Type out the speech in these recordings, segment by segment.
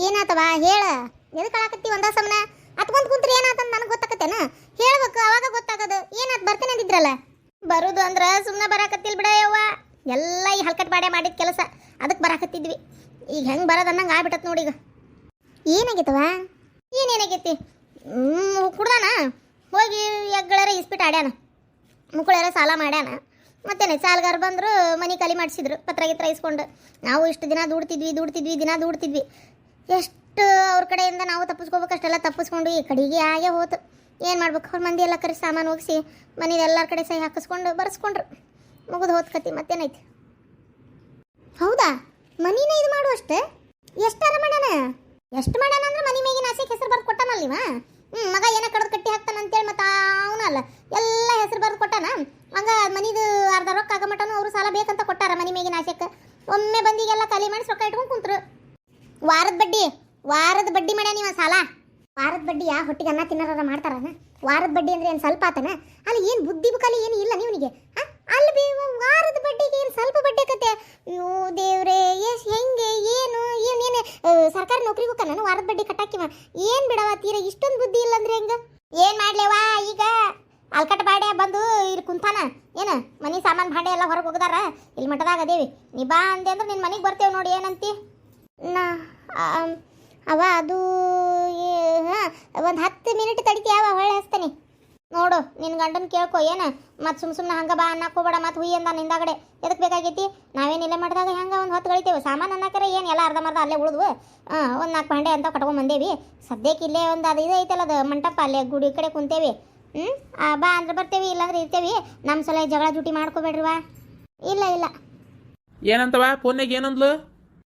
ಏನಾತವ ಹೇಳ. ಎದಕ್ಕೆ ಅಳಾಕತ್ತಿ ಒಂದ ಸಮನ ಅತ್ಕೊಂಡ್ ಕುಂತ್ರಿ ಏನಾತಂತ ನನಗೆ ಗೊತ್ತಾಕತ್ತೇನ? ಹೇಳ್ಬೇಕು, ಅವಾಗ ಗೊತ್ತಾಗದು. ಏನಾತ್ ಬರ್ತೇನೆ ಅಂದಿದ್ರಲ್ಲ. ಬರುದು ಅಂದ್ರ ಸುಮ್ಮನೆ ಬರಾಕತ್ತಿಲ್ ಬಿಡ ಯವ್ವ. ಎಲ್ಲ ಈ ಹಲ್ಕಟ್ ಬಾಡೆ ಮಾಡಿದ ಕೆಲಸ, ಅದಕ್ಕೆ ಬರಾಕತ್ತಿದ್ವಿ. ಈಗ ಹೆಂಗೆ ಬರೋದು ಅನ್ನಂಗೆ ಆಗ್ಬಿಟ್ಟತ್ ನೋಡಿ. ಈಗ ಏನಾಗೈತವ? ಏನೇನಾಗೈತಿ? ಕುಡ್ದಾನ ಹೋಗಿ ಎಗ್ಗಳರ ಇಸ್ಬಿಟ್ಟು ಆಡ್ಯಾನ, ಮುಕ್ಕಳರ ಸಾಲ ಮಾಡ್ಯಾನ. ಮತ್ತೇನೆ ಸಾಲಗಾರ ಬಂದರು, ಮನೆ ಖಾಲಿ ಮಾಡಿಸಿದ್ರು, ಪತ್ರ ಗಿತ್ರ ಇಸ್ಕೊಂಡು. ನಾವು ಇಷ್ಟು ದಿನ ದಿನ ದುಡ್ತಿದ್ವಿ. ಎಷ್ಟು ಅವ್ರ ಕಡೆಯಿಂದ ನಾವು ತಪ್ಪಿಸ್ಕೋಬೇಕು ಅಷ್ಟೆಲ್ಲ ತಪ್ಪಿಸ್ಕೊಂಡು ಈ ಕಡೆಗೆ ಆಗೇ ಹೋತು. ಏನು ಮಾಡ್ಬೇಕು? ಅವ್ರ ಮಂದಿ ಎಲ್ಲ ಕರೆ ಸಾಮಾನು ಹೋಗಿಸಿ ಮನೇದು ಎಲ್ಲರ ಕಡೆ ಸಹಿ ಹಾಕಿಸ್ಕೊಂಡು ಬರ್ಸ್ಕೊಂಡ್ರು. ಮುಗಿದು ಹೋದ್ ಕತಿ. ಮತ್ತೇನೈತಿ? ಹೌದಾ, ಮನಿನ ಇದು ಮಾಡುವಷ್ಟೇ? ಎಷ್ಟಾರ ಮಾಡ್ಯಾನ? ಎಷ್ಟು ಮಾಡ್ಯಾನ ಅಂದ್ರೆ ಮನೆ ಮೇಗಿನ ಆಸೆಗೆ ಹೆಸರು ಬರ್ದು ಕೊಟ್ಟಾನಲ್ಲಿವ. ಮಗ ಏನೋ ಕಡ್ದು ಕಟ್ಟಿ ಹಾಕ್ತಾನ ಅಂತೇಳಿ ಮತ್ತೆ ಅವನಲ್ಲ ಎಲ್ಲ ಹೆಸರು ಬರ್ದು ಕೊಟ್ಟಾನ. ಹಂಗ ಮನಿದು ಅರ್ಧ ರೊಕ್ಕ ಆಗಮಟನು ಅವರು ಸಾಲ ಬೇಕಂತ ಕೊಟ್ಟಾರ ಮನೆ ಮೇಗಿನ ಆಸೆಕ್ಕೆ. ಒಮ್ಮೆ ಬಂದಿಗೆಲ್ಲ ಖಾಲಿ ಮಾಡಿಸಿ ರೊಕ್ಕ ಇಟ್ಕೊಂಡು ಕುಂತ್ರು. ವಾರದ ಬಡ್ಡಿ ಮಾಡ್ಯಾನ ನೀವ ಸಾಲ. ವಾರದ ಬಡ್ಡಿಯ ಹೊಟ್ಟಿಗೆ ಅನ್ನ ತಿನ್ನೋರ ಮಾಡ್ತಾರನ? ವಾರದ ಬಡ್ಡಿ ಅಂದ್ರೆ ಏನು ಸ್ವಲ್ಪ ಆತನ? ಅಲ್ಲಿ ಏನು ಬುದ್ಧಿ ಬುಕಾಲಿ ಏನು ಇಲ್ಲ ನೀವನಿಗೆ? ಅಲ್ಲಿ ವಾರದ ಬಡ್ಡಿಗೆ ಏನು ಸ್ವಲ್ಪ ಬಡ್ಡಿ ಆಕತ್ತೆ? ಅಯ್ಯೋ ದೇವ್ರೇ, ಎಷ್ಟು ಹೆಂಗೆ ಏನು ಏನೇನು ಸರ್ಕಾರಿ ನೌಕರಿಗೆ ಹೋಗ್ತಾನ ವಾರದ ಬಡ್ಡಿ ಕಟ್ಟಾಕಿವ? ಏನು ಬಿಡವ ತೀರ ಇಷ್ಟೊಂದು ಬುದ್ಧಿ ಇಲ್ಲ ಅಂದ್ರೆ ಹೆಂಗ? ಏನು ಮಾಡ್ಲೇವಾ? ಈಗ ಅಲ್ಕಟ್ ಬಾಡೆ ಬಂದು ಇಲ್ಲಿ ಕುಂತಾನ. ಏನು ಮನೆ ಸಾಮಾನು ಭಾಂಡೆ ಎಲ್ಲ ಹೊರಗೆ ಹೋಗದಾರ, ಇಲ್ಲಿ ಮಠದಾಗ ಅದೇವಿ. ನೀ ಬಾ ಅಂದೆ ಅಂದ್ರೆ ನಿನ್ನ ಮನೆಗೆ ಬರ್ತೇವೆ ನೋಡಿ. ಏನಂತಿ? ಅವ ಅದು ಒಂದು 10 ಮಿನಿಟ್ ತಡಿತೀಯವ, ಹೊಳ್ಳೆ ಹಚ್ತೇನೆ ನೋಡು. ನಿನ್ನ ಗಂಡನ ಕೇಳ್ಕೊ. ಏನು ಮತ್ತು ಸುಮ್ಮನೆ ಹಂಗೆ ಬಾ ಅನ್ನಕ್ಕೆ ಹೋಗ್ಬೇಡ. ಮತ್ತು ಹುಯ್ಯಿ ಅಂದ ನಿಂದಾಗಡೆ ಎದಕ್ಕೆ ಬೇಕಾಗೈತಿ? ನಾವೇನಿಲ್ಲ ಮಾಡಿದಾಗ ಹೆಂಗೆ ಒಂದು ಹೊತ್ತು ಗಳಿತೇವೆ. ಸಾಮಾನು ಅನ್ನಕ್ರೆ ಏನು ಎಲ್ಲ ಅರ್ಧಮರ್ಧ ಅಲ್ಲೇ ಉಳಿದ್ವು. ಒಂದು 4 ಭಾಂಡೆ ಅಂತ ಕಟ್ಕೊಂಡು ಬಂದೇವಿ. ಸದ್ಯಕ್ಕೆ ಇಲ್ಲೇ ಒಂದು ಅದು ಇದು ಐತಲ್ಲ, ಅದು ಮಂಟಪ, ಅಲ್ಲೇ ಗುಡಿ ಕಡೆ ಕುಂತೇವಿ. ಬಾ ಅಂದ್ರೆ ಬರ್ತೇವಿ, ಇಲ್ಲಾಂದ್ರೆ ಇರ್ತೇವಿ. ನಮ್ಮ ಸಲ ಜಗಳ ಜುಟಿ ಮಾಡ್ಕೋಬೇಡ್ರಿವಾ. ಇಲ್ಲ ಏನಂತವ ಫೋನ್ಯಾಗ ಏನಂದ್ಲು?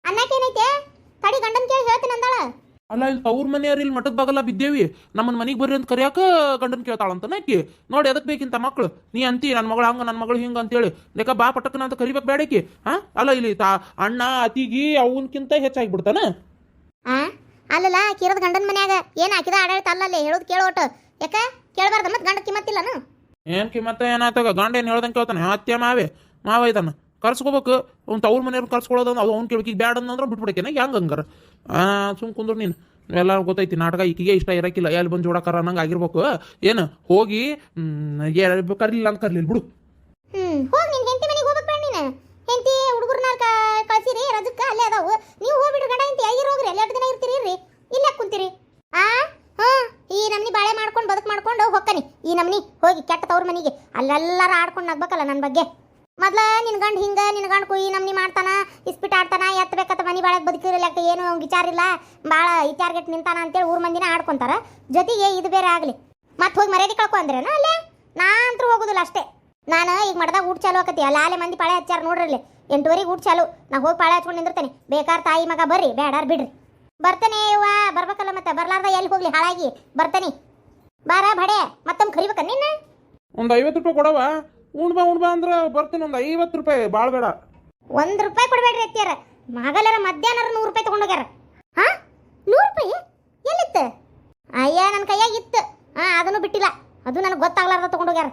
ಅನ್ನಕ್ಕೇನೈತೆ ತಡಿ, ಗಂಡನ ಕೇಳಿ ಹೇಳ್ತೀನಿ ಅಂದಾಳ. ಅಲ್ಲ, ಇಲ್ಲಿ ತವ್ರ ಮನೆಯವ್ರು ಇಲ್ಲಿ ಮಠದ ಬಾಗಲ್ಲ ಬಿದ್ದೇವಿ, ನಮ್ಮನ್ನ ಮನೆಗೆ ಬರ್ರಿ ಅಂತ ಕರಿಯಾಕ ಗಂಡನ ಕೇಳ್ತಾಳಂತ ನಾಕಿ. ನೋಡಿ ಅದಕ್ಕೆ ಬೇಕಿಂತ ಮಕ್ಕಳು ನೀ ಅಂತಿ ನನ್ನ ಮಗಳು ಹಂಗ ನನ್ನ ಮಗಳು ಹಿಂಗ ಅಂತೇಳಿ. ಲೆಕ್ಕ ಬಾ ಪಟಕ್ಕನ ಅಂತ ಕರಿಬೇಕು ಬೇಡಕಿ. ಅಲ್ಲ ಇಲ್ಲಿ ಅಣ್ಣ ಅತಿಗಿ ಅವನ್ಕಿಂತ ಹೆಚ್ಚಾಗಿಬಿಡ್ತಾನ. ಅಲ್ಲಲ್ಲ ಕಿರದ ಗಂಡನ ಮನ್ಯಾಗ ಏನು ಹಾಕಿದ ಆಡಳಿತ ಅಲ್ಲಲ್ಲೇ ಹೇಳೋದು ಕೇಳೋಟು. ಯಾಕ ಕೇಳಬಾರ್ದ? ಮತ್ತೆ ಗಂಡ ಕಿಮ್ಮತ್ತಿಲ್ಲನು? ಏನು ಕಿಮ್ಮತ್ತ ಏನಾಯ್ತಾಗ? ಗಂಡ ಏನು ಹೇಳ್ದಂಗೆ ಕೇಳ್ತಾನೆ. ಅತ್ಯ ಮಾವ ಇದಾನ ಕರ್ಸ್ಕೋಬೇಕು. ಅವ್ನು ತವ್ರ ಮನೆಯವ್ರು ಕರ್ಸ್ಕೊಳ್ಳೋದು ಅದು ಅವ್ನು ಕೇಳಬೇಕು. ಈಗ ಬ್ಯಾಡ ಅಂದ್ರೆ ಬಿಟ್ಬಿಡಕೇನ ಹೆಂಗೆ ಹಂಗಾರ? ಸುಮ್ ಕುಂದ್ರು ನೀನು. ಎಲ್ಲ ಗೊತ್ತೈತಿ ನಾಟಕ ಈಕಿಗೆ ಇಷ್ಟ ಇರಕ್ಕಿಲ್ಲ. ಎಲ್ಲಿ ಬಂದು ಜೋಡಕಾರ ಅನ್ನಂಗೆ ಆಗಿರ್ಬೇಕು. ಏನು ಹೋಗಿ ಕರ್ಲಿಲ್ಲ ಅಂತ ಕರ್ಲಿಲ್ಲ ಬಿಡು. ಹೋಗಿ ನಿನ್ ಹೆಂಡತಿ ಮನೆಗೆ ಹೋಗ್ಬೇಕು ಬೇಡ. ನೀನು ಹೆಂಡತಿ ಹುಡುಗರನ್ನ ಕಳ್ಸಿರಿ ರಜಕ್ಕೆ, ಅಲ್ಲೇ ಅದಾವು. ನೀವು ಹೋಗ್ಬಿಡ್ರಿ ಗಂಡ ಹೆಂಡತಿ ಆಗಿರೋ ಹೋಗ್ರಿ. ಎಲ್ಲ 2 ದಿನ ಇರ್ತೀರಿ ಇಲ್ಲೇ ಕುಂತೀರಿ. ಈ ನಮ್ನಿ ಬಾಳೆ ಮಾಡ್ಕೊಂಡು ಬದುಕು ಮಾಡ್ಕೊಂಡು ಹೋಗ್ತಾನೆ. ಈ ನಮ್ನಿ ಹೋಗಿ ಕೆಟ್ಟ ತವ್ರ ಮನೆಗೆ ಅಲ್ಲೆಲ್ಲಾರ ಆಡ್ಕೊಂಡು ನಗ್ಬೇಕಲ್ಲ ನನ್ನ ಬಗ್ಗೆ. ಮೊದ್ಲ ನಿನ್ ಗಂಡ ಹಿಂಗ, ನಿನ್ ಗಂಡ ಕುಯಿ ನಮ್ನಿ ಮಾಡ್ತಾನ, ಇಸ್ಪಿಟ್ ಆಡ್ತಾನ, ಎತ್ತಬೇಕತ್ತ ಮನೆ ಬಾಳಕ್ ಬದುಕಿರಲ್ಲ, ಏನು ವಿಚಾರ ಇಲ್ಲ, ಭಾಳ ವಿಚಾರಗೆಟ್ಟು ನಿಂತಾನ ಅಂತೇಳಿ ಊರ್ ಮಂದಿನ ಆಡ್ಕೊಂತಾರ. ಜೊತೆಗೆ ಇದು ಬೇರೆ ಆಗ್ಲಿ. ಮತ್ತೆ ಹೋಗಿ ಮರ್ಯಾದೆ ಕಳ್ಕೊ ಅಂದ್ರೇನ ಅಲ್ಲೇ? ನಾ ಅಂತೂ ಹೋಗುದಿಲ್ಲ ಅಷ್ಟೇ. ನಾನು ಈಗ ಮಾಡ್ದಾಗ ಊಟ ಚಾಲು ಆಕತಿ. ಅಲ್ಲೇ ಮಂದಿ ಪಾಳೆ ಹಚ್ಚಾರ ನೋಡ್ರಲ್ಲಿ. 8 ಊಟ ಚಾಲು. ನಾ ಹೋಗಿ ಪಾಳೆ ಹಚ್ಕೊಂಡು ನಿಂದಿರ್ತೇನೆ. ಬೇಕಾದ ತಾಯಿ ಮಗ ಬರ್ರಿ, ಬೇಡಾರ್ ಬಿಡ್ರಿ. ಬರ್ತೇನೆ ಯವ್ವ, ಬರ್ಬೇಕಲ್ಲ ಮತ್ತೆ. ಬರ್ಲಾರ್ದ ಎಲ್ಲಿ ಹೋಗ್ಲಿ ಹಾಳಾಗಿ. ಬರ್ತೇನೆ ಬಾರ ಬಡೆ. ಮತ್ತೊಮ್ಮೆ ಕರಿಬೇಕ ನಿನ್ನ? ಒಂದು 50 ರೂಪಾಯಿ ಕೊಡವ. ಉಣ್ಬಾ ಅಂದ್ರೆ ಬರ್ತೀನಿ. ಒಂದು 50 ರೂಪಾಯಿ, ಭಾಳ ಬೇಡ. 1 ರೂಪಾಯಿ ಕೊಡ್ಬೇಡ್ರಿ ಅತ್ತಿಯಾರ. ಮಗಲರ ಮಧ್ಯಾಹ್ನ 100 ರೂಪಾಯಿ ತಗೊಂಡೋಗ್ಯಾರ. 100 ರೂಪಾಯಿ ಎಲ್ಲಿತ್ತು? ಅಯ್ಯ ನನ್ನ ಕೈಯಾಗ ಇತ್ತು. ಅದನ್ನು ಬಿಟ್ಟಿಲ್ಲ. ಅದು ನನಗೆ ಗೊತ್ತಾಗ್ಲಾರ್ದ ತಗೊಂಡೋಗ್ಯಾರ.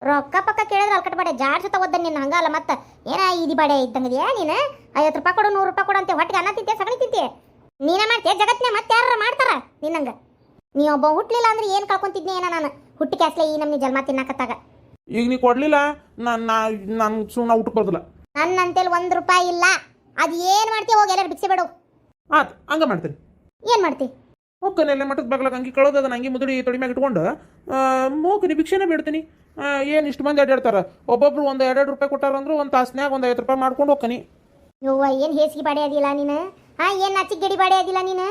ರೊಕ್ಕ ಪಕ್ಕ ಕೇಳಿದ್ರೆ ಅಲ್ಕಟ್ ಬಾಡೆ ಜಾಡ್ಸ ತಗೋದ ನಿನ್ನ. ಹಂಗಲ್ಲ ಮತ್ತೆ ಏನ ಇದಿ ಬಾಡೆ ಇದ್ದಂಗದ್ಯಾ ನೀನು? 50 ರೂಪಾಯಿ ಕೊಡು, 100 ರೂಪಾಯಿ ಕೊಡು ಅಂತ ಹೊಟ್ಟಿಗೆ ಅನ್ನ ತಿಂತೆ, ಸಗಣಿ ತಿಂತೆ. ನೀನ ಮಾಡ್ತೀಯ ಜಗತ್ನ? ಮತ್ತೆ ಯಾರು ಮಾಡ್ತಾರ ನಿನ್ನಂಗ? ನೀ ಒಬ್ಬ ಹುಟ್ಲಿಲ್ಲ ಅಂದ್ರೆ ಏನು ಕಳ್ಕೊಂತಿದ್ನಿ ಏನ ನಾನು? ಹುಟ್ಟಿ ಕ್ಯಾಸ್ಲೆ ಈ ನಮ್ನಿ ಜನ್ಮ ತಿನ್ನಕತ್ತಾಗ. ಈಗ ನೀ ಕೊಡ್ಲಿಲ್ಲ ನಾನು ಸುಮ್ಮನೆ ಊಟಕ್ಕೆ ಬರೋದಿಲ್ಲ. ನನ್ನ ಅಂತೇಳಿ 1 ರೂಪಾಯಿ ಇಲ್ಲ. ಅದು ಏನು ಮಾಡ್ತೀಯ? ಹೋಗಿ ಎಲ್ಲರೂ ಭಿಕ್ಷೆ ಬೇಡು. ಆಯ್ತು, ಹಂಗೆ ಮಾಡ್ತೀನಿ. ಏನು ಮಾಡ್ತಿ? ಹೋಗ್ತಾನೆ ಮಠದ ಬಾಗ್ಲಾಗ ಅಂಗಿ ಕಳೋದ ಅಂಗಿ ಮುದುಡಿ ತೊಡಿ ಮ್ಯಾಗ ಇಟ್ಕೊಂಡು ಹೋಗ್ತೀನಿ, ಭಿಕ್ಷೆನೇ ಬೇಡ್ತೀನಿ. ಏನು ಇಷ್ಟು ಮಂದಿ ಅಡ್ಡಾಡ್ತಾರ. ಒಬ್ಬೊಬ್ರು ಒಂದು 2 ರೂಪಾಯಿ ಕೊಟ್ಟಾರ ಅಂದ್ರೆ ಒಂದು ತಾಸ್ನ್ಯಾಗ ಒಂದು 50 ರೂಪಾಯಿ ಮಾಡ್ಕೊಂಡು ಹೋಗ್ತೀನಿ. ಯವ್ವ ಏನು ಹೇಸಿಗೆ ಬಾಡೆ ಅದಿಲ್ಲ ನೀನು? ಏನು ನಾಚಿಗೆ ಗಡಿ ಬಾಡೆ ಅದಿಲ್ಲ ನೀನು?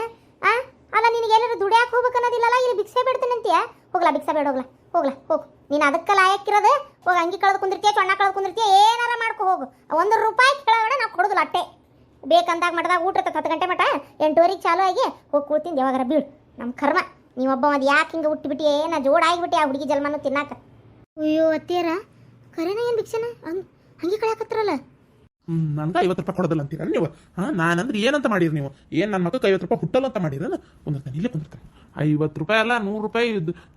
ಅಲ್ಲ ನಿನಗೆ ಎಲ್ಲರೂ ದುಡಿಯಾಕೆ ಹೋಗ್ಬೇಕು ಅನ್ನೋದಿಲ್ಲಲ್ಲ. ಇಲ್ಲಿ ಭಿಕ್ಷೆ ಬೇಡ್ತೀನಿ ಅಂತೀಯ? ಹೋಗ್ಲಾ ಭಿಕ್ಷೆ ಬೇಡ. ಹೋಗ್ಲಾ ಹೋಗು. ನೀನು ಅದಕ್ಕೆ ಲಾಯಕ್ಕಿರೋದು. ಹೋಗಿ ಅಂಗಿ ಕಳೆದು ಕುಂದಿರ್ತೀಯ, ಚೊಣ್ಣ ಕಳೆದು ಕುಂದಿರ್ತೀಯ, ಏನಾರ ಮಾಡ್ಕೊ ಹೋಗು. 1 ರೂಪಾಯಿ ಕೇಳೋಣ ನಾವು ಕೊಡೋದಿಲ್ಲ ಅಟ್ಟೆ. ಬೇಕಂದಾಗ ಮಠದಾಗ ಊಟ 10 ಗಂಟೆ ಮಠ 8 ಚಾಲು ಆಗಿ ಹೋಗಿ ಕೂಳ್ತೀನಿ. ಯಾವಾಗಾರ ಬೀಳು. ನಮ್ಮ ಕರ್ಮ. ನೀವೊಬ್ಬ ಅದು ಯಾಕೆ ಹಿಂಗೆ ಹುಟ್ಟಿಬಿಟ್ಟು ನಾ ಜೋಡಾಗಿಬಿಟ್ಟು ಆ ಹುಡುಗಿ ಜನ್ಮನೂ ತಿನ್ನಾಕ. ಅಯ್ಯೋ ಅತ್ತಿಯರ ಕರೆನ ಏನು ಭಿಕ್ಷೆನ ಹಂಗೆ ಕಳೆಯಾಕತ್ರಲ್ಲ. ನನಗೆ 50 ರೂಪಾಯಿ ಕೊಡೋದಿಲ್ಲ ಅಂತೀರ ನೀವು? ನಾನಂದ್ರೆ ಏನಂತ ಮಾಡಿರಿ ನೀವು? ಏನು ನನ್ನ ಮಕ್ಕಳಿಗೆ 50 ರೂಪಾಯಿ ಹುಟ್ಟಲ್ಲ ಅಂತ ಮಾಡಿರ? ಕುಂದಿರ್ತಾನೆ, ಇಲ್ಲೇ ಕುಂದಿರ್ತಾನೆ. 50 ರೂಪಾಯಿ ಅಲ್ಲ 100 ರೂಪಾಯಿ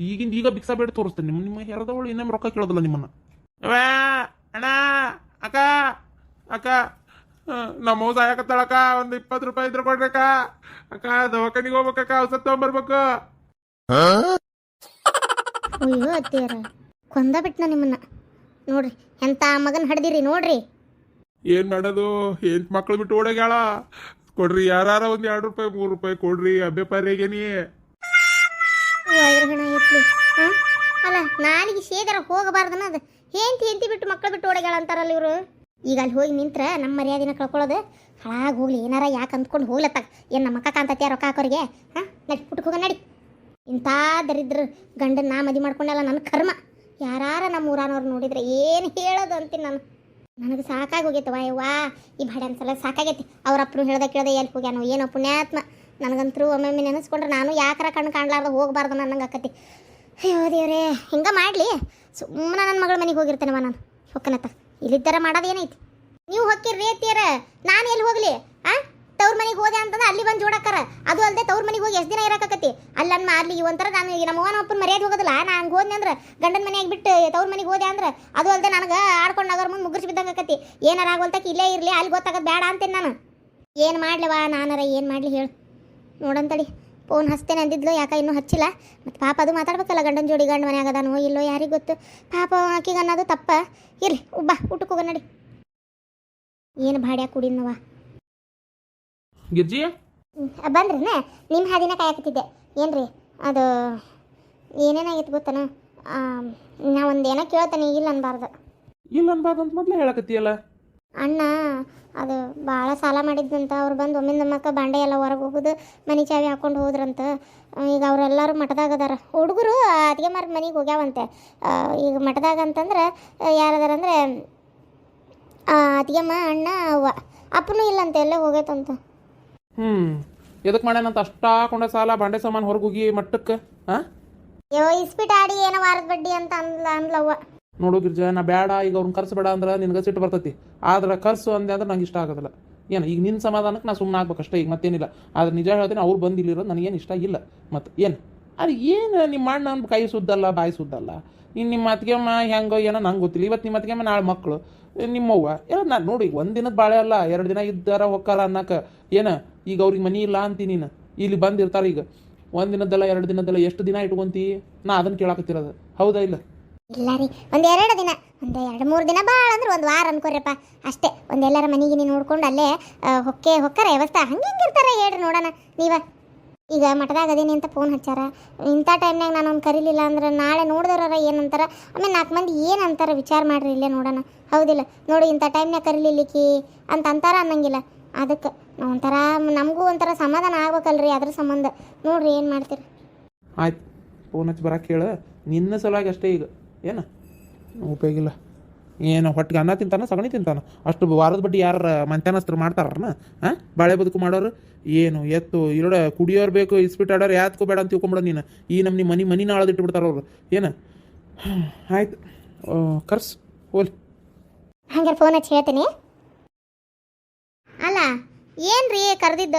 ಈಗ ಭಿಕ್ಷಾ ಬೇಡ ತೋರಿಸ್ತೇನೆ. ನಿಮ್ಮ ಹೆರದವಳು ಇನ್ನೊಮ್ಮೆ ರೊಕ್ಕ ಕೇಳೋದಿಲ್ಲ ನಿಮ್ಮನ್ನ. ಅಣ್ಣ ಅಕ್ಕ ನಮ್ಮವ್ ಸಾಯಕತ್ತಾಳಕ್ಕ ಒಂದು 20 ರೂಪಾಯಿ ಇದ್ರೆ ಕೊಡ್ರಕ್ಕ. ಅಕ್ಕ ದವಾಖಾನಿಗೆ ಹೋಗ್ಬೇಕಕ್ಕ, ಔಷಧ ತಗೊಂಬರ್ಬೇಕು. ಅಯ್ಯೋ ಅತ್ತಿಯರ ಕೊಂದ ಬಿಟ್ನ ನಿಮ್ಮನ್ನ. ನೋಡ್ರಿ ಎಂತ ಮಗನ್ ಹಡ್ದಿರಿ ನೋಡ್ರಿ. ಏನ್ ಮಾಡೋದು, ಹೆಂಟ್ ಮಕ್ಳು ಬಿಟ್ಟು ಓಡೋಗ್ಯಾಳ. ಕೊಡ್ರಿ ಯಾರ ಒಂದ್ 2 ರೂಪಾಯಿ 3 ರೂಪಾಯಿ ಕೊಡ್ರಿ, ಅಬ್ಬೆ ಪಾರಿಗೇನಿ. ಹಣ ಎತ್ಲಿ ಅಲ್ಲ ನಾಲಿಗೆ ಸೇದರ ಹೋಗಬಾರ್ದನ ಅದು. ಹೆಂತಿ ಬಿಟ್ಟು ಮಕ್ಕಳು ಬಿಟ್ಟು ಓಡಗಳ ಅಂತಾರಲ್ಲ ಇವರು. ಈಗ ಅಲ್ಲಿ ಹೋಗಿ ನಿಂತ್ರ ನಮ್ಮ ಮರ್ಯಾದಿನ ಕಳ್ಕೊಳ್ಳೋದು ಹಾಳಾಗಿ ಹೋಗ್ಲಿ. ಏನಾರ ಯಾಕೆ ಅಂದ್ಕೊಂಡು ಹೋಗ್ಲತ್ತಾಗ ಏನು ನಮ್ಮ ಅಕ್ಕ ಕಾಂತತ್ಯ ರೊಕ್ಕ ಹಾಕೋರಿಗೆ. ನಡಿ ಪುಟ್ಟಕ್ಕೆ ಹೋಗ ನಡಿ. ಇಂಥ ದರಿದ್ರ ಗಂಡನ ನಾ ಮದಿ ಮಾಡ್ಕೊಂಡಲ್ಲ ನನ್ನ ಕರ್ಮ. ಯಾರಾರ ನಮ್ಮ ಊರಾನವ್ರು ನೋಡಿದ್ರೆ ಏನು ಹೇಳೋದು ಅಂತೀನಿ ನಾನು. ನನಗೆ ಸಾಕಾಗಿ ಹೋಗೈತೆ ವಾ ಈ ಭಾಡೆ ಅನ್ಸಲ್ಲ ಸಾಕಾಗೈತಿ. ಅವ್ರ ಅಪ್ಪನು ಹೇಳ್ದೆ ಕೇಳ್ದೆ ಎಲ್ಲಿ ಹೋಗ್ಯಾನೋ ಏನೋ ಪುಣ್ಯಾತ್ಮ. ನನಗಂತರೂ ಒಮ್ಮೊಮ್ಮೆ ನೆನೆಸ್ಕೊಂಡ್ರೆ ನಾನು ಯಾಕರ ಕಣ್ಣು ಕಾಣ್ಲಾರ್ದ ಹೋಗಬಾರ್ದು ನನಗೆ ಆಕತಿ. ಅಯ್ಯೋ ದೇವ್ರೇ ಹಿಂಗೆ ಮಾಡಲಿ. ಸುಮ್ಮನೆ ನನ್ನ ಮಗಳ ಮನೆಗೆ ಹೋಗಿರ್ತೇನವ ನಾನು ಹೊಕ್ಕನತ್ತ. ಇಲ್ಲಿದ್ದರ ಮಾಡೋದು ಏನೈತಿ. ನೀವು ಹೊಕ್ಕಿರ್ರಿ ಅತ್ತಿಯರ, ನಾನು ಎಲ್ಲಿ ಹೋಗಲಿ? ತವ್ರ ಮನೆಗೆ ಹೋದೆ ಅಂತಂದ್ರೆ ಅಲ್ಲಿ ಬಂದು ಜೋಡಕ್ಕಾರ. ಅದು ಅಲ್ಲದೆ ತವ್ರ ಮನೆಗೆ ಹೋಗಿ ಎಷ್ಟು ದಿನ ಇರೋಕತ್ತಿ ಅಲ್ಲನ್ನ ಅಲ್ಲಿ ಒಂಥರ. ನಾನು ನಮ್ಮ ಅವ್ವನ ಅಪ್ಪನ ಮರ್ಯಾದೆ ಹೋಗೋದಿಲ್ಲ. ನಾನು ಹೋದ್ನೆ ಅಂದ್ರೆ ಗಂಡನ ಮನೆಯಾಗಿ ಬಿಟ್ಟು ತವ್ರ ಮನೆಗೆ ಹೋದೆ ಅಂದ್ರೆ ಅದು ಅಲ್ಲದೆ ನನಗೆ ಆಡ್ಕೊಂಡು ಅವ್ರ ಮುಂದೆ ಮುಗ್ಗಿಸಿ ಬಿದ್ದಂಗೆ ಆಕತಿ. ಏನಾರ ಆಗೋಲ್ತಕ್ಕೆ ಇಲ್ಲೇ ಇರಲಿ, ಅಲ್ಲಿ ಗೊತ್ತಾಗೋದು ಬೇಡ ಅಂತೇನೆ ನಾನು. ಏನು ಮಾಡ್ಲಿವಾ ನಾನಾರ ಏನು ಮಾಡಲಿ ಹೇಳು. ನೋಡಂತಡಿ ಫೋನ್ ಹಚ್ತೇನೆ ಅಂದಿದ್ಲು, ಯಾಕೆ ಇನ್ನೂ ಹಚ್ಚಿಲ್ಲ. ಮತ್ತು ಪಾಪ ಅದು ಮಾತಾಡ್ಬೇಕಲ್ಲ ಗಂಡನ ಜೋಡಿ. ಗಂಡ ಮನೆ ಆಗದಾನೋ ಇಲ್ಲೋ ಯಾರಿಗೆ ಗೊತ್ತು. ಪಾಪ ಆಕಿಗೆ ಅನ್ನೋದು ತಪ್ಪ. ಇರ್ಲಿ ಬಾ ಊಟಕ್ಕೆ ಹೋಗ ನಡಿ. ಏನು ಭಾಡ್ಯ ಕುಡಿನವ ಗಿರ್ಜಿ ಬಂದ್ರನ ನಿಮ್ಮ ಹಾದಿನ ಕಾಯಕತ್ತಿದ್ದೆ. ಏನ್ರಿ ಅದು ಏನೇನಾಗಿತ್ತು ಗೊತ್ತನ? ನಾ ಒಂದು ಏನೋ ಕೇಳ್ತಾನೆ, ಇಲ್ಲ ಅನ್ಬಾರ್ದು. ಇಲ್ಲ ಅನ್ಬಾರ್ದು ಅಂತ ಮೊದಲೇ ಹೇಳಕತ್ತೀಯಲ್ಲ. ಅಣ್ಣ ಅದು ಭಾಳ ಸಾಲ ಮಾಡಿದ್ದಂತ. ಅವ್ರು ಬಂದು ಒಮ್ಮಿಂದಮ್ಮಕ್ಕ ಬಾಂಡೆ ಎಲ್ಲ ಹೊರಗೆ ಹೋಗೋದು ಮನೆ ಚಾವಿ ಹಾಕ್ಕೊಂಡು ಹೋದ್ರಂತ. ಈಗ ಅವರೆಲ್ಲರೂ ಮಠದಾಗ ಅದಾರ. ಹುಡುಗರು ಅತ್ತಿಗೆ ಮಾರ್ಗ ಮನೆಗೆ ಹೋಗ್ಯಾವಂತೆ. ಈಗ ಮಠದಾಗ ಅಂತಂದ್ರೆ ಯಾರದಾರಂದ್ರೆ ಅತ್ತಿಗೆಮ್ಮ ಅಣ್ಣ ಅವ್ವ. ಅಪ್ಪನೂ ಇಲ್ಲಂತೆ ಎಲ್ಲೇ ಹೋಗೈತಂತ. ಎದಕ್ಕೆ ಮಾಡ್ಯಾನಂತ ಅಷ್ಟ ಹಾಕೊಂಡ ಸಾಲ ಬಾಂಡೆ ಸಾಮಾನು ಹೊರಗೆ ಹೋಗಿ ಮಟ್ಟಕ್ಕೆ? ಅಯ್ಯೋ ಇಸ್ಪಿಟ್ ಆಡಿ ಏನೋ ವಾರದ ಬಡ್ಡಿ ಅಂತ ಅಂದ್ಲವ್ವ. ನೋಡು ಗಿರ್ಜಾ, ನಾ ಬೇಡ ಈಗ ಅವ್ರನ್ನ ಕರ್ಸಬೇಡ ಅಂದ್ರೆ ನಿನ್ಗೆ ಸಿಟ್ಟು ಬರ್ತೈತಿ. ಆದ್ರೆ ಕರ್ಸು ಅಂದೆ ಅಂದ್ರೆ ನಂಗೆ ಇಷ್ಟ ಆಗೋದಿಲ್ಲ. ಏನು ಈಗ ನಿನ್ನ ಸಮಾಧಾನಕ್ಕೆ ನಾ ಸುಮ್ಮನೆ ಆಗ್ಬೇಕಷ್ಟೇ, ಈಗ ಮತ್ತೇನಿಲ್ಲ. ಆದ್ರೆ ನಿಜ ಹೇಳ್ತೀನಿ, ಅವ್ರು ಬಂದಿಲ್ಲಿರೋದು ನನಗೇನು ಇಷ್ಟ ಇಲ್ಲ. ಮತ್ತು ಏನು ಅದು ಏನು ನಿಮ್ಮ ಅಣ್ಣ ನನ್ನ ಕೈ ಸುದ್ದಲ್ಲ ಬಾಯಿ ಸುದ್ದಲ್ಲ. ಇನ್ನು ನಿಮ್ಮ ಅತ್ತಿಗೆಮ್ಮ ಹೆಂಗೋ ಏನೋ ನಂಗೆ ಗೊತ್ತಿಲ್ಲ. ಇವತ್ತು ನಿಮ್ಮ ಅತ್ತಿಗೆಮ್ಮ ನಾಳೆ ಮಕ್ಕಳು ನಿಮ್ಮವ್ವ ಎಲ್ಲ. ನಾನು ನೋಡಿ ಈಗ 1 ದಿನದ ಬಾಳೆ ಅಲ್ಲ, 2 ದಿನ ಇದ್ದಾರ ಹೊಕ್ಕಾರ ಅನ್ನಕ್ಕೆ ಏನು. ಈಗ ಅವ್ರಿಗೆ ಮನಿ ಇಲ್ಲ ಅಂತೀನಿ ನೀನು. ಇಲ್ಲಿ ಬಂದಿರ್ತಾರೆ ಈಗ 1 ದಿನದ್ದಲ್ಲ 2 ದಿನದ್ದಲ್ಲ ಎಷ್ಟು ದಿನ ಇಟ್ಕೊಂತಿ? ನಾ ಅದನ್ನು ಕೇಳಾಕತ್ತಿರೋದು ಹೌದಾ ಇಲ್ಲ? ಇಲ್ಲ ರೀ, 1-2 ದಿನ, 1-2-3 ದಿನ ಭಾಳ ಅಂದ್ರೆ 1 ವಾರ ಅನ್ಕೋರಪ್ಪ ಅಷ್ಟೇ. ಒಂದೆಲ್ಲರ ಮನೆಗೆ ನೀನು ನೋಡ್ಕೊಂಡು ಅಲ್ಲೇ ಹೊಕ್ಕಾರ ವ್ಯವಸ್ಥೆ ಹಂಗೆ ಹೆಂಗಿರ್ತಾರೆ ಹೇಳ್ರಿ ನೋಡೋಣ ನೀವ. ಈಗ ಮಠದಾಗ ಅದೇನಿ ಅಂತ ಫೋನ್ ಹಚ್ಚಾರ. ಇಂಥ ಟೈಮ್ನಾಗ ನಾನು ಅವ್ನು ಕರೀಲಿಲ್ಲ ಅಂದ್ರೆ ನಾಳೆ ನೋಡಿದವ್ರ ಏನಂತಾರ, ಆಮೇಲೆ 4 ಮಂದಿ ಏನು ಅಂತಾರ ವಿಚಾರ ಮಾಡ್ರಿ ಇಲ್ಲೇ ನೋಡೋಣ ಹೌದಿಲ್ಲ. ನೋಡಿ ಇಂಥ ಟೈಮ್ನಾಗ ಕರೀಲಿಕ್ಕೆ ಅಂತ ಅಂತಾರ ಅನ್ನಂಗಿಲ್ಲ. ಅದಕ್ಕೆ ಒಂಥರ ನಮಗೂ ಒಂಥರ ಸಮಾಧಾನ ಆಗ್ಬೇಕಲ್ರಿ ಅದ್ರ ಸಂಬಂಧ. ನೋಡ್ರಿ ಏನು ಮಾಡ್ತೀರಿ. ಆಯ್ತು ಫೋನ್ ಹಚ್ಚಿ ಬರಕ್ಕೆ ಹೇಳು. ನಿನ್ನ ಸಲುವಾಗಿ ಅಷ್ಟೇ. ಈಗ ಏನು ಉಪಯೋಗಿಲ್ಲ. ಏನು ಹೊಟ್ಟಿಗೆ ಅನ್ನ ತಿಂತಾನ ಸಗಣಿ ತಿಂತಾನ? ಅಷ್ಟು ವಾರದ ಬಡ್ಡಿ ಯಾರು ಮಂತ್ಯಾನಸ್ತ್ರ ಮಾಡ್ತಾರನ? ಬಾಳೆ ಬದುಕು ಮಾಡೋರು ಏನು ಎತ್ತು ಇರೋಡ ಕುಡಿಯೋರು ಬೇಕು, ಇಸ್ಪಿಟ್ ಆಡೋರು ಯಾತ್ಕೋ ಬೇಡ ಅಂತ ತಿಳ್ಕೊಂಬಿಡ ನೀನು. ಈ ನಮ್ಮನಿ ಮನಿನ ಆಳದಿಟ್ಬಿಡ್ತಾರ ಅವ್ರು. ಏನು ಆಯ್ತು ಕರ್ಸ್ ಹೋಲಿ. ಹಂಗಾರೆ ಫೋನ್ ಹಚ್ಚಿ ಹೇಳ್ತೀನಿ. ಅಲ್ಲ ಏನ್ರಿ ಕರೆದಿದ್ದ?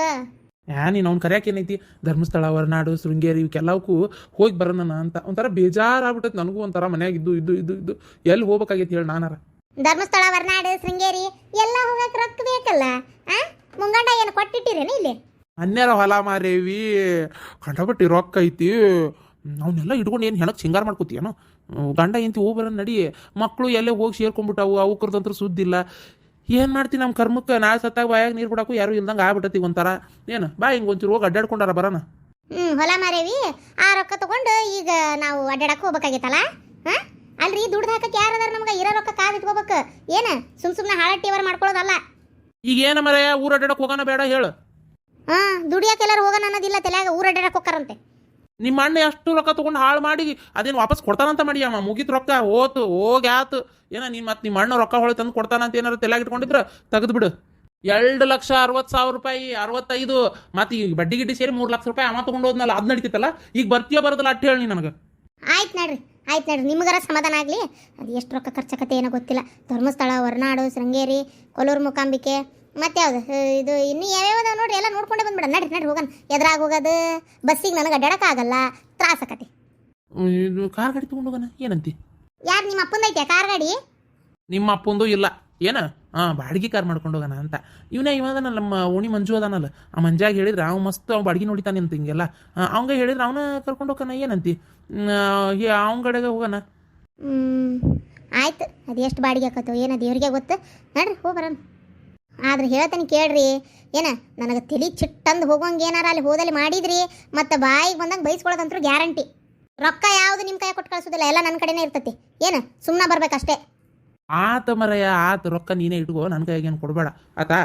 ನೀನು ಅವ್ನು ಕರೆಯಾಕೆ ಏನೈತಿ? ಧರ್ಮಸ್ಥಳ, ಹೊರನಾಡು, ಶೃಂಗೇರಿ ಇವಕ್ಕೆಲ್ಲವಕ್ಕೂ ಹೋಗಿ ಬರೋಣ ಅಂತ ಒಂಥರ ಬೇಜಾರಾಗ್ಬಿಟ್ಟೈತೆ ನನಗೂ. ಒಂಥರ ಮನ್ಯಾಗ ಇದ್ದು ಎಲ್ಲಿ ಹೋಗ್ಬೇಕಾಗೈತಿ ಹೇಳಿ ನಾನಾರ? ಧರ್ಮಸ್ಥಳ, ಹೊರನಾಡು, ಶೃಂಗೇರಿ ಎಲ್ಲ ಹೋಗಕ್ಕೆ ರೊಕ್ಕ ಬೇಕಲ್ಲ. ಮುಂಗಂಡ ಏನು ಕೊಟ್ಟಿಟ್ಟಿರೇನು ಇಲ್ಲಿ? ಅನ್ಯಾರ ಹೊಲ ಮಾರೇವಿ, ಕಂಡಪಟ್ಟಿ ರೊಕ್ಕ ಐತಿ. ಅವನ್ನೆಲ್ಲ ಇಟ್ಕೊಂಡು ಏನು ಹೆಣಕ್ಕೆ ಸಿಂಗಾರ ಮಾಡ್ಕೋತೀಯನು? ಗಂಡ ಎಂತಿ ಹೋಗ್ಬರ ನಡಿ. ಮಕ್ಕಳು ಎಲ್ಲೇ ಹೋಗಿ ಸೇರ್ಕೊಂಡ್ಬಿಟ್ಟವು, ಅವಕ್ಕರ್ದಂತ್ರ ಸುದ್ದಿಲ್ಲ. ಏನು ಮಾಡ್ತೀನಿ ನಮ್ಮ ಕರ್ಮಕ್ಕೆ? ನಾಳೆ ಸತ್ತಾಗ ಬಾಯಾಗ ನೀರು ಬಿಡೋಕು ಯಾರು ಇಲ್ದಂಗೆ ಆಗ್ಬಿಟ್ಟತಿ ಒಂಥರ. ಏನು ಬಾ ಹಿಂಗೆ ಒಂಚೂರು ಹೋಗಿ ಅಡ್ಡಾಡ್ಕೊಂಡಾರ ಬರೋಣ. ಹೊಲ ಮಾರೇವಿ, ಆ ರೊಕ್ಕ ತಗೊಂಡು ಈಗ ನಾವು ಅಡ್ಡಾಡಕ್ಕೆ ಹೋಗ್ಬೇಕಾಗಿತ್ತಲ್ಲ. ಅಲ್ರಿ ದುಡ್ಡು ಹಾಕಕ್ಕೆ ಯಾರದಾರ ನಮ್ಗೆ? ಇರೋ ರೊಕ್ಕ ಕಾದು ಇಟ್ಕೋಬೇಕು. ಏನು ಸುಮ್ಮನೆ ಹಾಳಟ್ಟಿವರ್ ಮಾಡ್ಕೊಳ್ಳೋದಲ್ಲ. ಈಗ ಏನು ಮರ ಊರು ಅಡ್ಡಾಡಕ್ಕೆ ಹೋಗೋಣ ಬೇಡ ಹೇಳು? ದುಡಿಯಕ್ಕೆ ಎಲ್ಲರೂ ಹೋಗೋಣ ಅನ್ನೋದಿಲ್ಲ ತಲೆಯಾಗ. ಊರು ಅಡ್ಡಾಡಕ್ಕೆ ಹೋಗ್ತಾರಂತೆ. ನಿಮ್ಮ ಅಣ್ಣ ಎಷ್ಟು ರೊಕ್ಕ ತೊಗೊಂಡು ಹಾಳು ಮಾಡಿ ಅದೇನು ವಾಪಸ್ ಕೊಡ್ತಾನಂತ ಮಾಡಿ ಅಮ್ಮ? ಮುಗಿತು ರೊಕ್ಕ ಹೋತು ಹೋಗಿ ಆತು. ಏನೋ ನೀನು ಮತ್ತೆ ನಿಮ್ಮ ಅಣ್ಣ ರೊಕ್ಕ ಹೊಳೆ ತಂದು ಕೊಡ್ತಾನಂತ ಏನಾರು ತಲೆಯಾಗ ಇಟ್ಕೊಂಡಿದ್ರೆ ತೆಗೆದು ಬಿಡು. 2,60,000 ರೂಪಾಯಿ 65 ಮತ್ತೆ ಈಗ ಬಡ್ಡಿ ಗಿಡ್ಡಿ ಸೇರಿ 3 ಲಕ್ಷ ರೂಪಾಯಿ ಅಮ್ಮ ತೊಗೊಂಡು ಹೋದ್ನಲ್ಲ, ಅದು ನಡೀತಿತ್ತಲ್ಲ. ಈಗ ಬರ್ತೀಯೋ ಬರೋದಿಲ್ಲ ಅಟ್ಟು ಹೇಳಿ ನನಗೆ. ಆಯ್ತು ನೋಡ್ರಿ ನಿಮಗರ ಸಮಾಧಾನ ಆಗಲಿ. ಅದು ಎಷ್ಟು ರೊಕ್ಕ ಖರ್ಚಾಕತ್ತೆ ಏನೋ ಗೊತ್ತಿಲ್ಲ. ಧರ್ಮಸ್ಥಳ, ಹೊರನಾಡು, ಶೃಂಗೇರಿ, ಕೊಲ್ಲೂರು ಮೂಕಾಂಬಿಕೆ ಮತ್ತೆ ಯಾವ್ದು ಇದು ಇನ್ನೂ ಯಾವ್ಯಾವ ನೋಡ್ರಿ ಎಲ್ಲ ನೋಡ್ಕೊಂಡೆ ಬಂದ್ಬಿಡ. ನಡ್ರಿ ಹೋಗೋಣ. ಎದ್ರಾಗ ಹೋಗೋದು ಬಸ್ಸಿಗೆ ನನಗೆ ಅಡ್ಡಾಡಕ್ಕಾಗಲ್ಲ, ತ್ರಾಸ ಆಕತಿ. ಇದು ಕಾರ್ ಗಾಡಿ ತೊಗೊಂಡು ಹೋಗೋಣ ಏನಂತಿ? ಯಾರು ನಿಮ್ಮ ಅಪ್ಪಂದೈತೆ ಕಾರ್ ಗಾಡಿ? ನಿಮ್ಮ ಅಪ್ಪಂದು ಇಲ್ಲ, ಏನ ಬಾಡಿಗೆ ಕಾರ್ ಮಾಡ್ಕೊಂಡು ಹೋಗೋಣ ಅಂತ ಇವನಲ್ಲ ನಮ್ಮ ಓಣಿ ಮಂಜು ಅದಾನಲ್ಲ ಆ ಮಂಜಾಗ ಹೇಳಿದ್ರೆ ಅವ್ನು ಮಸ್ತ್ ಅವ್ನು ಬಾಡಿಗೆ ನೋಡಿತಾನೆ ಅಂತ ಹಿಂಗೆಲ್ಲ ಅವಂಗ ಹೇಳಿದ್ರೆ ಅವನ ಕರ್ಕೊಂಡು ಹೋಗೋಣ ಏನಂತಿ ಅವನ ಕಡೆಗೆ ಹೋಗೋಣ. ಆಯ್ತು, ಅದು ಎಷ್ಟು ಬಾಡಿಗೆ ಆಕತ್ತೋ ಏನೋ ದೇವ್ರಿಗೆ ಗೊತ್ತು. ನಡ್ರಿ ಹೋಗಿ ಬರೋಣ. ಆದ್ರೆ ಹೇಳ್ತಾನೆ ಕೇಳ್ರಿ, ಏನ ನನಗೆ ತಲೆ ಚಿಟ್ಟಂದು ಹೋಗೋಂಗೆ ಏನಾರ ಅಲ್ಲಿ ಹೋದಲ್ಲಿ ಮಾಡಿದ್ರಿ ಮತ್ತು ಬಾಯಿಗೆ ಬಂದಂಗೆ ಬೈಸ್ಕೊಳ್ಳೋದಂತೂ ಗ್ಯಾರಂಟಿ. ರೊಕ್ಕ ಯಾವುದು ನಿಮ್ಮ ಕೈ ಕೊಟ್ಟು ಕಳಿಸೋದಿಲ್ಲ, ಎಲ್ಲ ನನ್ನ ಕಡೆನೇ ಇರ್ತೈತಿ. ಏನು ಸುಮ್ಮನೆ ಬರ್ಬೇಕಷ್ಟೇ. ಆತ ಮರಯ್ಯ ಆತ, ರೊಕ್ಕ ನೀನೇ ಇಟ್ಕೋ, ನನ್ನ ಕೈಗೆ ಏನು ಕೊಡಬೇಡ ಆತಾ.